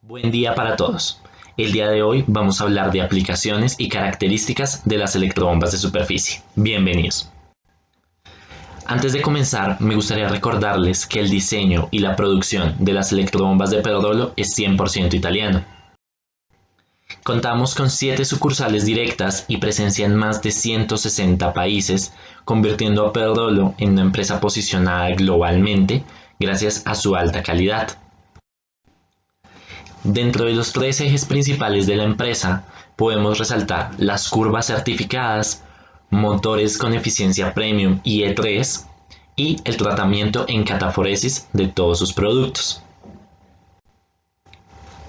Buen día para todos. El día de hoy vamos a hablar de aplicaciones y características de las electrobombas de superficie. Bienvenidos. Antes de comenzar, me gustaría recordarles que el diseño y la producción de las electrobombas de Pedrodolo es 100% italiano. Contamos con 7 sucursales directas y presencia en más de 160 países, convirtiendo a Pedrodolo en una empresa posicionada globalmente gracias a su alta calidad. Dentro de los 3 ejes principales de la empresa, podemos resaltar las curvas certificadas, motores con eficiencia premium y E3 y el tratamiento en cataforesis de todos sus productos.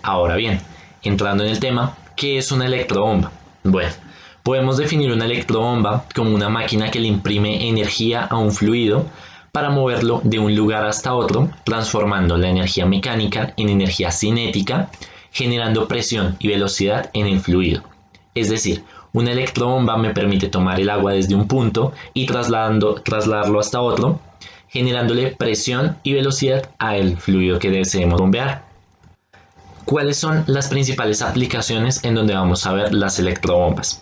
Ahora bien, entrando en el tema, ¿qué es una electrobomba? Bueno, podemos definir una electrobomba como una máquina que le imprime energía a un fluido para moverlo de un lugar hasta otro, transformando la energía mecánica en energía cinética, generando presión y velocidad en el fluido. Es decir, una electrobomba me permite tomar el agua desde un punto y trasladarlo hasta otro, generándole presión y velocidad al fluido que deseemos bombear. ¿Cuáles son las principales aplicaciones en donde vamos a ver las electrobombas?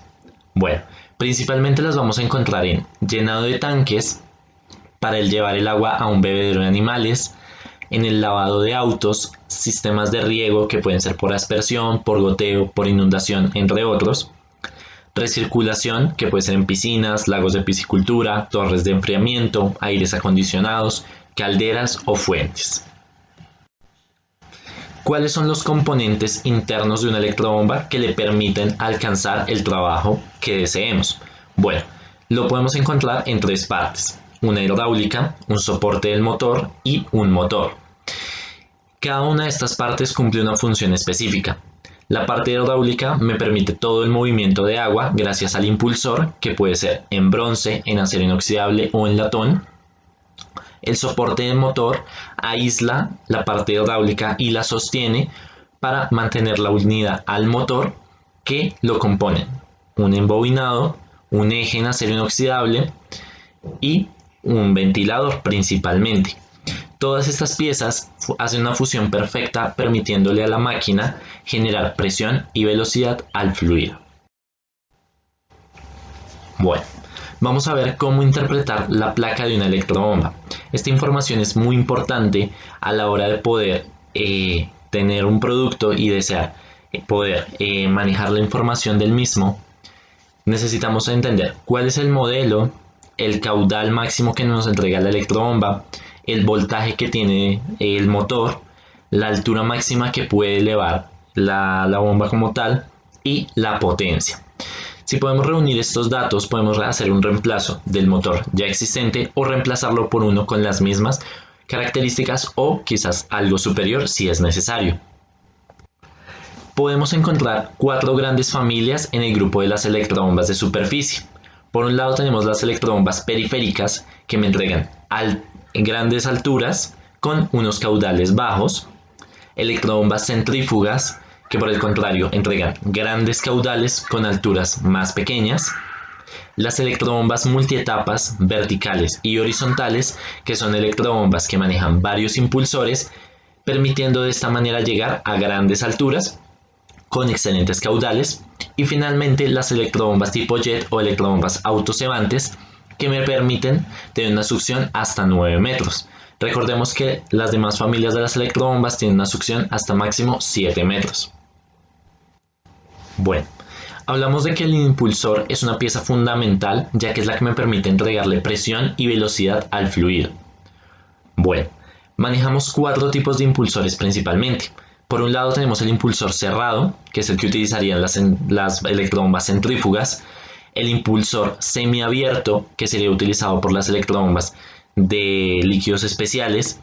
Bueno, principalmente las vamos a encontrar en llenado de tanques, para el llevar el agua a un bebedero de animales, en el lavado de autos, sistemas de riego que pueden ser por aspersión, por goteo, por inundación, entre otros, recirculación que puede ser en piscinas, lagos de piscicultura, torres de enfriamiento, aires acondicionados, calderas o fuentes. ¿Cuáles son los componentes internos de una electrobomba que le permiten alcanzar el trabajo que deseemos? Bueno, lo podemos encontrar en 3 partes: una hidráulica, un soporte del motor y un motor. Cada una de estas partes cumple una función específica. La parte hidráulica me permite todo el movimiento de agua gracias al impulsor, que puede ser en bronce, en acero inoxidable o en latón. El soporte del motor aísla la parte hidráulica y la sostiene para mantener la unidad al motor que lo componen: un embobinado, un eje en acero inoxidable y un ventilador principalmente. Todas estas piezas hacen una fusión perfecta, permitiéndole a la máquina generar presión y velocidad al fluido. Bueno, vamos a ver cómo interpretar la placa de una electrobomba. Esta información es muy importante a la hora de poder tener un producto y desear poder manejar la información del mismo. Necesitamos entender cuál es el modelo, el caudal máximo que nos entrega la electrobomba, el voltaje que tiene el motor, la altura máxima que puede elevar la bomba como tal y la potencia. Si podemos reunir estos datos, podemos hacer un reemplazo del motor ya existente o reemplazarlo por uno con las mismas características o quizás algo superior si es necesario. Podemos encontrar 4 grandes familias en el grupo de las electrobombas de superficie. Por un lado tenemos las electrobombas periféricas, que me entregan grandes alturas con unos caudales bajos. Electrobombas centrífugas, que por el contrario entregan grandes caudales con alturas más pequeñas. Las electrobombas multietapas verticales y horizontales, que son electrobombas que manejan varios impulsores, permitiendo de esta manera llegar a grandes alturas con excelentes caudales. Y finalmente las electrobombas tipo jet o electrobombas autocebantes, que me permiten tener una succión hasta 9 metros. Recordemos que las demás familias de las electrobombas tienen una succión hasta máximo 7 metros. Bueno, hablamos de que el impulsor es una pieza fundamental, ya que es la que me permite entregarle presión y velocidad al fluido. Bueno, manejamos 4 tipos de impulsores principalmente. Por un lado tenemos el impulsor cerrado, que es el que utilizarían las electrobombas centrífugas. El impulsor semiabierto, que sería utilizado por las electrobombas de líquidos especiales.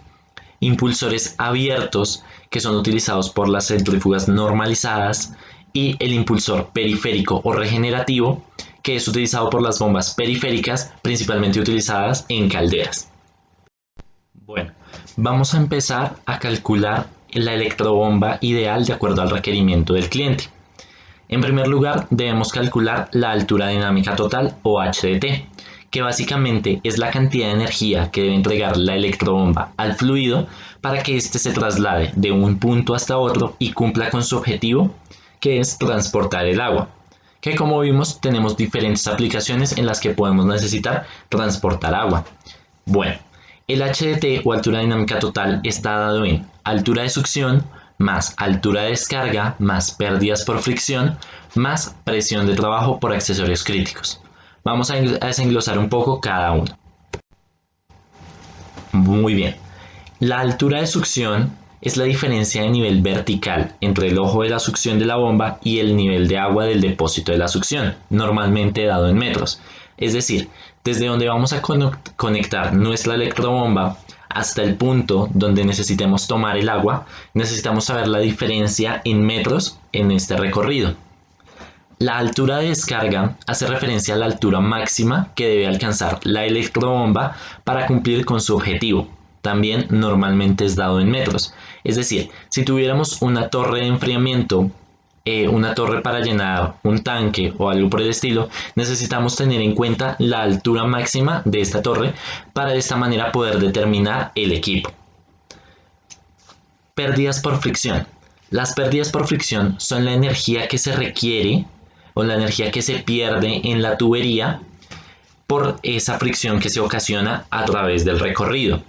Impulsores abiertos, que son utilizados por las centrífugas normalizadas. Y el impulsor periférico o regenerativo, que es utilizado por las bombas periféricas, principalmente utilizadas en calderas. Bueno, vamos a empezar a calcular la electrobomba ideal de acuerdo al requerimiento del cliente. En primer lugar, debemos calcular la altura dinámica total o HDT, que básicamente es la cantidad de energía que debe entregar la electrobomba al fluido para que éste se traslade de un punto hasta otro y cumpla con su objetivo, que es transportar el agua. Que como vimos tenemos diferentes aplicaciones en las que podemos necesitar transportar agua. Bueno, el HDT o altura dinámica total está dado en altura de succión más altura de descarga más pérdidas por fricción más presión de trabajo por accesorios críticos. Vamos a desenglosar un poco cada uno. Muy bien. La altura de succión es la diferencia de nivel vertical entre el ojo de la succión de la bomba y el nivel de agua del depósito de la succión, normalmente dado en metros. Es decir, desde donde vamos a conectar nuestra electrobomba hasta el punto donde necesitemos tomar el agua, necesitamos saber la diferencia en metros en este recorrido. La altura de descarga hace referencia a la altura máxima que debe alcanzar la electrobomba para cumplir con su objetivo. También normalmente es dado en metros. Es decir, si tuviéramos una torre de enfriamiento, una torre para llenar un tanque o algo por el estilo, necesitamos tener en cuenta la altura máxima de esta torre para de esta manera poder determinar el equipo. Pérdidas por fricción. Las pérdidas por fricción son la energía que se requiere o la energía que se pierde en la tubería por esa fricción que se ocasiona a través del recorrido.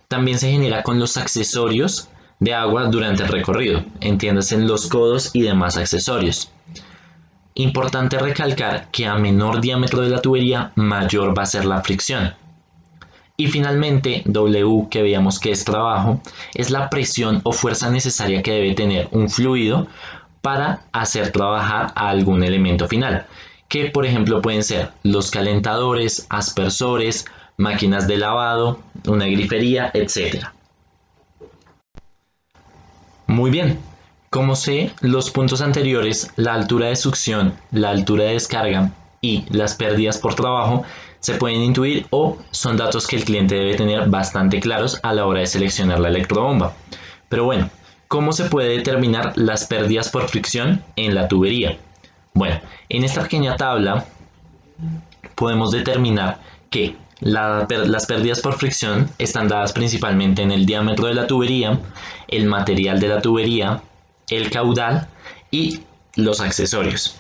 También se genera con los accesorios de agua durante el recorrido, entiéndase los codos y demás accesorios. Importante recalcar que a menor diámetro de la tubería, mayor va a ser la fricción. Y finalmente, W, que veíamos que es trabajo, es la presión o fuerza necesaria que debe tener un fluido para hacer trabajar a algún elemento final, que por ejemplo pueden ser los calentadores, aspersores, máquinas de lavado, una grifería, etc. Muy bien, como sé, los puntos anteriores, la altura de succión, la altura de descarga y las pérdidas por trabajo, se pueden intuir o son datos que el cliente debe tener bastante claros a la hora de seleccionar la electrobomba. Pero bueno, ¿cómo se puede determinar las pérdidas por fricción en la tubería? Bueno, en esta pequeña tabla podemos determinar que las pérdidas por fricción están dadas principalmente en el diámetro de la tubería, el material de la tubería, el caudal y los accesorios.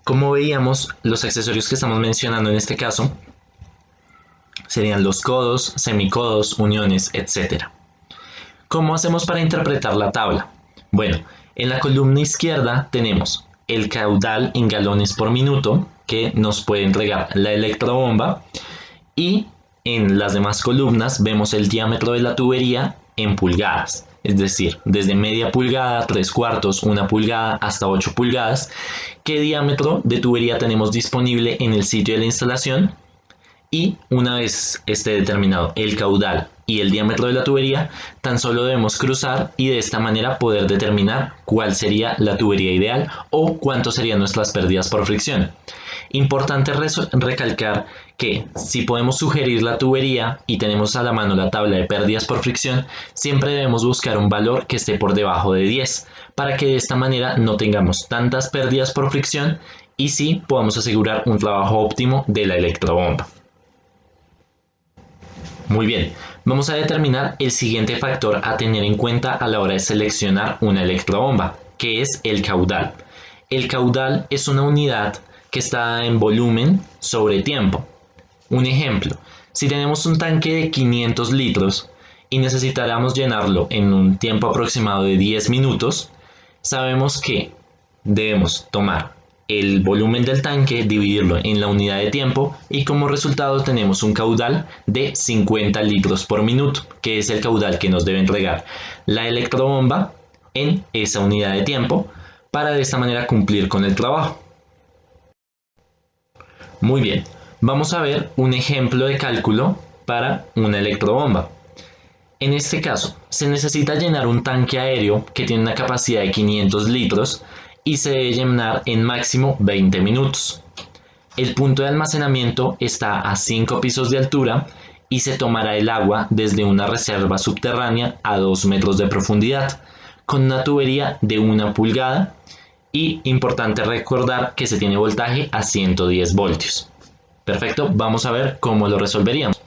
Como veíamos, los accesorios que estamos mencionando en este caso serían los codos, semicodos, uniones, etc. ¿Cómo hacemos para interpretar la tabla? Bueno, en la columna izquierda tenemos el caudal en galones por minuto que nos puede entregar la electrobomba y en las demás columnas vemos el diámetro de la tubería en pulgadas, es decir, desde media pulgada, 3/4, 1 pulgada hasta 8 pulgadas, qué diámetro de tubería tenemos disponible en el sitio de la instalación y una vez esté determinado el caudal y el diámetro de la tubería, tan solo debemos cruzar y de esta manera poder determinar cuál sería la tubería ideal o cuánto serían nuestras pérdidas por fricción. Importante recalcar que si podemos sugerir la tubería y tenemos a la mano la tabla de pérdidas por fricción, siempre debemos buscar un valor que esté por debajo de 10 para que de esta manera no tengamos tantas pérdidas por fricción y sí podamos asegurar un trabajo óptimo de la electrobomba. Muy bien, vamos a determinar el siguiente factor a tener en cuenta a la hora de seleccionar una electrobomba, que es el caudal. El caudal es una unidad que está en volumen sobre tiempo. Un ejemplo, si tenemos un tanque de 500 litros y necesitáramos llenarlo en un tiempo aproximado de 10 minutos, sabemos que debemos tomar el volumen del tanque, dividirlo en la unidad de tiempo y como resultado tenemos un caudal de 50 litros por minuto, que es el caudal que nos debe entregar la electrobomba en esa unidad de tiempo para de esta manera cumplir con el trabajo. Muy bien, vamos a ver un ejemplo de cálculo para una electrobomba. En este caso, se necesita llenar un tanque aéreo que tiene una capacidad de 500 litros y se debe llenar en máximo 20 minutos. El punto de almacenamiento está a 5 pisos de altura y se tomará el agua desde una reserva subterránea a 2 metros de profundidad, con una tubería de 1 pulgada y importante recordar que se tiene voltaje a 110 voltios. Perfecto, vamos a ver cómo lo resolveríamos.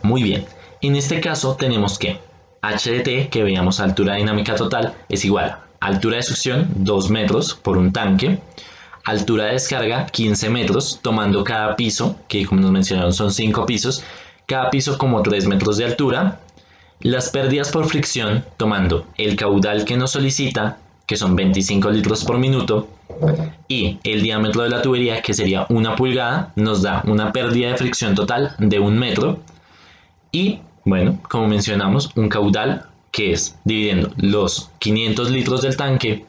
Muy bien, en este caso tenemos que h de t, que veamos altura dinámica total, es igual a altura de succión 2 metros por un tanque, altura de descarga 15 metros, tomando cada piso, que como nos mencionaron son 5 pisos, cada piso como 3 metros de altura, las pérdidas por fricción, tomando el caudal que nos solicita, que son 25 litros por minuto, y el diámetro de la tubería, que sería 1 pulgada, nos da una pérdida de fricción total de 1 metro. Y, bueno, como mencionamos, un caudal que es, dividiendo los 500 litros del tanque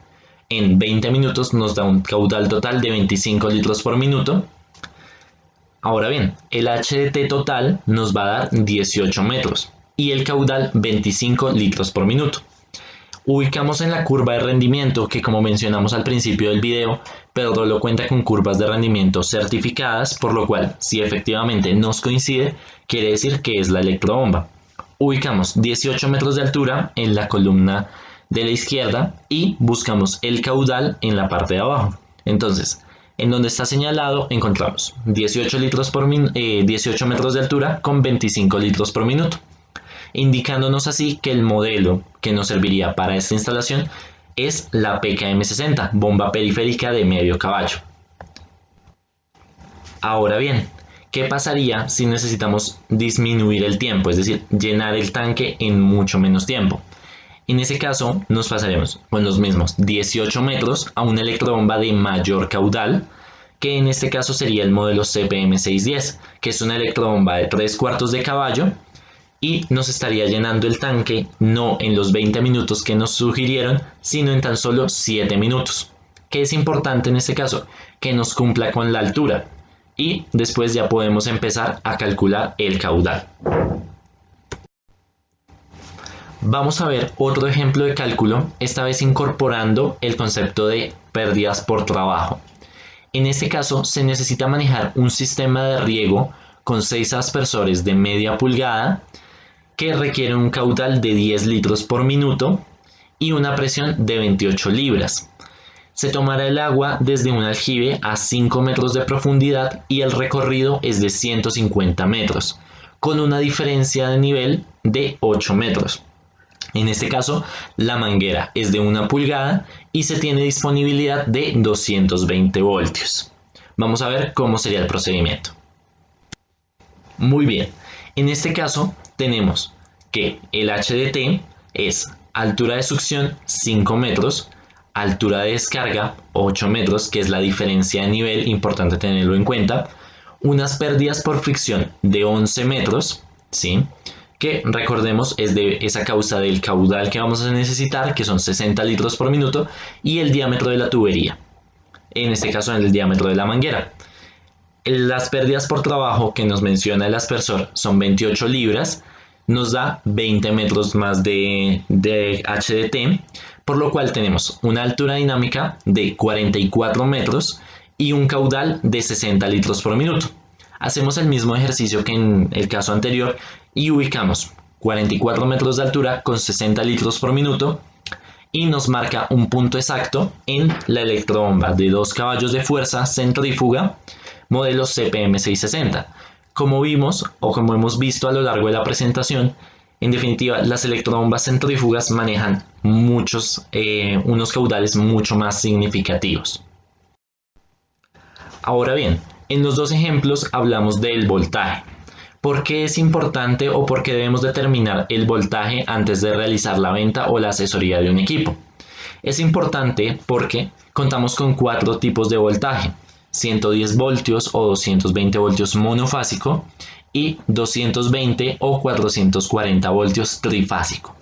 en 20 minutos, nos da un caudal total de 25 litros por minuto. Ahora bien, el HDT total nos va a dar 18 metros y el caudal 25 litros por minuto. Ubicamos en la curva de rendimiento, que como mencionamos al principio del video, Pedrolo cuenta con curvas de rendimiento certificadas, por lo cual, si efectivamente nos coincide, quiere decir que es la electrobomba. Ubicamos 18 metros de altura en la columna de la izquierda y buscamos el caudal en la parte de abajo. Entonces, en donde está señalado encontramos 18 metros de altura con 25 litros por minuto, indicándonos así que el modelo que nos serviría para esta instalación es la PKM60, bomba periférica de medio caballo. Ahora bien, ¿qué pasaría si necesitamos disminuir el tiempo, es decir, llenar el tanque en mucho menos tiempo? En ese caso nos pasaremos con los mismos 18 metros a una electrobomba de mayor caudal, que en este caso sería el modelo CPM610, que es una electrobomba de 3/4 de caballo, y nos estaría llenando el tanque no en los 20 minutos que nos sugirieron, sino en tan solo 7 minutos. ¿Qué es importante en este caso? Que nos cumpla con la altura y después ya podemos empezar a calcular el caudal. Vamos a ver otro ejemplo de cálculo, esta vez incorporando el concepto de pérdidas por trabajo. En este caso se necesita manejar un sistema de riego con 6 aspersores de media pulgada, que requiere un caudal de 10 litros por minuto y una presión de 28 libras. Se tomará el agua desde un aljibe a 5 metros de profundidad y el recorrido es de 150 metros, con una diferencia de nivel de 8 metros. En este caso, la manguera es de 1 pulgada y se tiene disponibilidad de 220 voltios. Vamos a ver cómo sería el procedimiento. Muy bien, en este caso tenemos que el HDT es altura de succión 5 metros, altura de descarga 8 metros, que es la diferencia de nivel, importante tenerlo en cuenta, unas pérdidas por fricción de 11 metros, ¿sí? Que recordemos es de esa causa del caudal que vamos a necesitar, que son 60 litros por minuto, y el diámetro de la tubería, en este caso el diámetro de la manguera. Las pérdidas por trabajo que nos menciona el aspersor son 28 libras, nos da 20 metros más de HDT, por lo cual tenemos una altura dinámica de 44 metros y un caudal de 60 litros por minuto. Hacemos el mismo ejercicio que en el caso anterior y ubicamos 44 metros de altura con 60 litros por minuto y nos marca un punto exacto en la electrobomba de 2 caballos de fuerza centrífuga modelo CPM660. Como vimos o como hemos visto a lo largo de la presentación, en definitiva las electrobombas centrífugas manejan unos caudales mucho más significativos. Ahora bien, en los dos ejemplos hablamos del voltaje. ¿Por qué es importante o por qué debemos determinar el voltaje antes de realizar la venta o la asesoría de un equipo? Es importante porque contamos con 4 tipos de voltaje: 110 voltios o 220 voltios monofásico y 220 o 440 voltios trifásico.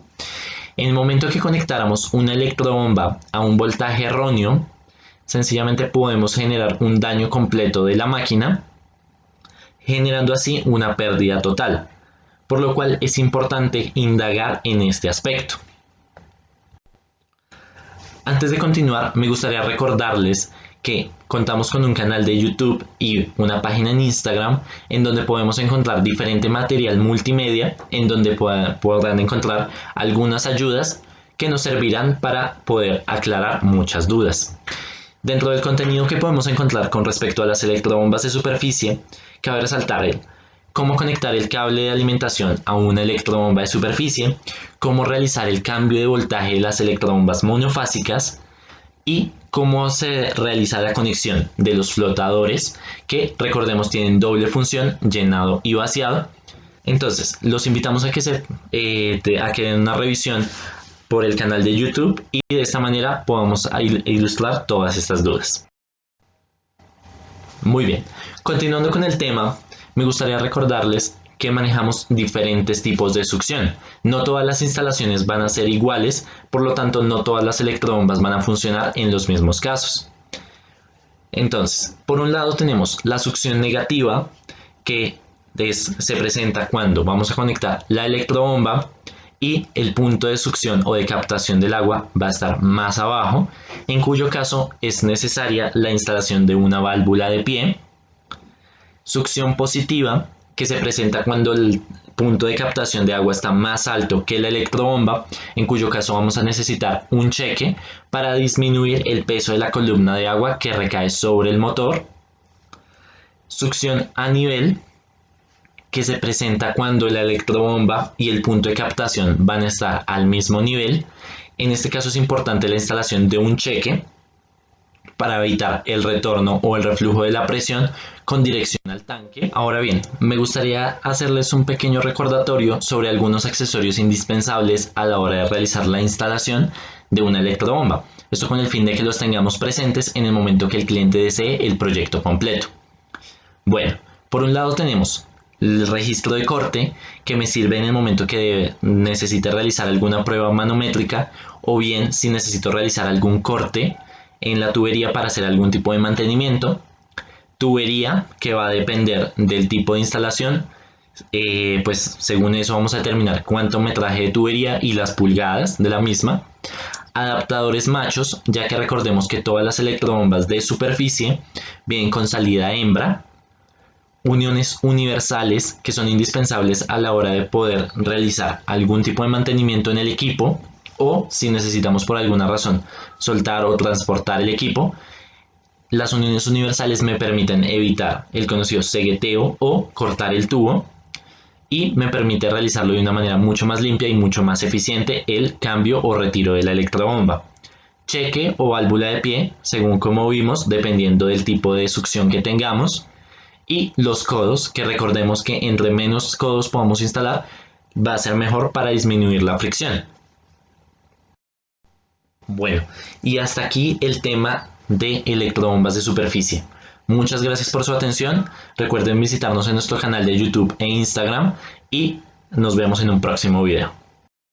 En el momento que conectáramos una electrobomba a un voltaje erróneo, sencillamente podemos generar un daño completo de la máquina, generando así una pérdida total, por lo cual es importante indagar en este aspecto. Antes de continuar, me gustaría recordarles que contamos con un canal de YouTube y una página en Instagram en donde podemos encontrar diferente material multimedia, en donde podrán encontrar algunas ayudas que nos servirán para poder aclarar muchas dudas. Dentro del contenido que podemos encontrar con respecto a las electrobombas de superficie, cabe resaltar cómo conectar el cable de alimentación a una electrobomba de superficie, cómo realizar el cambio de voltaje de las electrobombas monofásicas y cómo se realiza la conexión de los flotadores que, recordemos, tienen doble función, llenado y vaciado. Entonces, los invitamos a que den una revisión por el canal de YouTube y de esta manera podamos ilustrar todas estas dudas. Muy bien, continuando con el tema, me gustaría recordarles que manejamos diferentes tipos de succión. No todas las instalaciones van a ser iguales, por lo tanto no todas las electrobombas van a funcionar en los mismos casos. Entonces, por un lado tenemos la succión negativa, que se presenta cuando vamos a conectar la electrobomba y el punto de succión o de captación del agua va a estar más abajo, en cuyo caso es necesaria la instalación de una válvula de pie. Succión positiva, que se presenta cuando el punto de captación de agua está más alto que la electrobomba, en cuyo caso vamos a necesitar un cheque para disminuir el peso de la columna de agua que recae sobre el motor. Succión a nivel, que se presenta cuando la electrobomba y el punto de captación van a estar al mismo nivel. En este caso es importante la instalación de un cheque para evitar el retorno o el reflujo de la presión con dirección al tanque. Ahora bien, me gustaría hacerles un pequeño recordatorio sobre algunos accesorios indispensables a la hora de realizar la instalación de una electrobomba. Esto con el fin de que los tengamos presentes en el momento que el cliente desee el proyecto completo. Bueno, por un lado tenemos el registro de corte, que me sirve en el momento que necesite realizar alguna prueba manométrica o bien si necesito realizar algún corte en la tubería para hacer algún tipo de mantenimiento. Tubería, que va a depender del tipo de instalación, pues según eso vamos a determinar cuánto metraje de tubería y las pulgadas de la misma. Adaptadores machos, ya que recordemos que todas las electrobombas de superficie vienen con salida hembra. Uniones universales, que son indispensables a la hora de poder realizar algún tipo de mantenimiento en el equipo o si necesitamos por alguna razón soltar o transportar el equipo. Las uniones universales me permiten evitar el conocido cegueteo o cortar el tubo y me permite realizarlo de una manera mucho más limpia y mucho más eficiente el cambio o retiro de la electrobomba. Cheque o válvula de pie, según como vimos, dependiendo del tipo de succión que tengamos. Y los codos, que recordemos que entre menos codos podamos instalar, va a ser mejor para disminuir la fricción. Bueno, y hasta aquí el tema de electrobombas de superficie. Muchas gracias por su atención. Recuerden visitarnos en nuestro canal de YouTube e Instagram y nos vemos en un próximo video.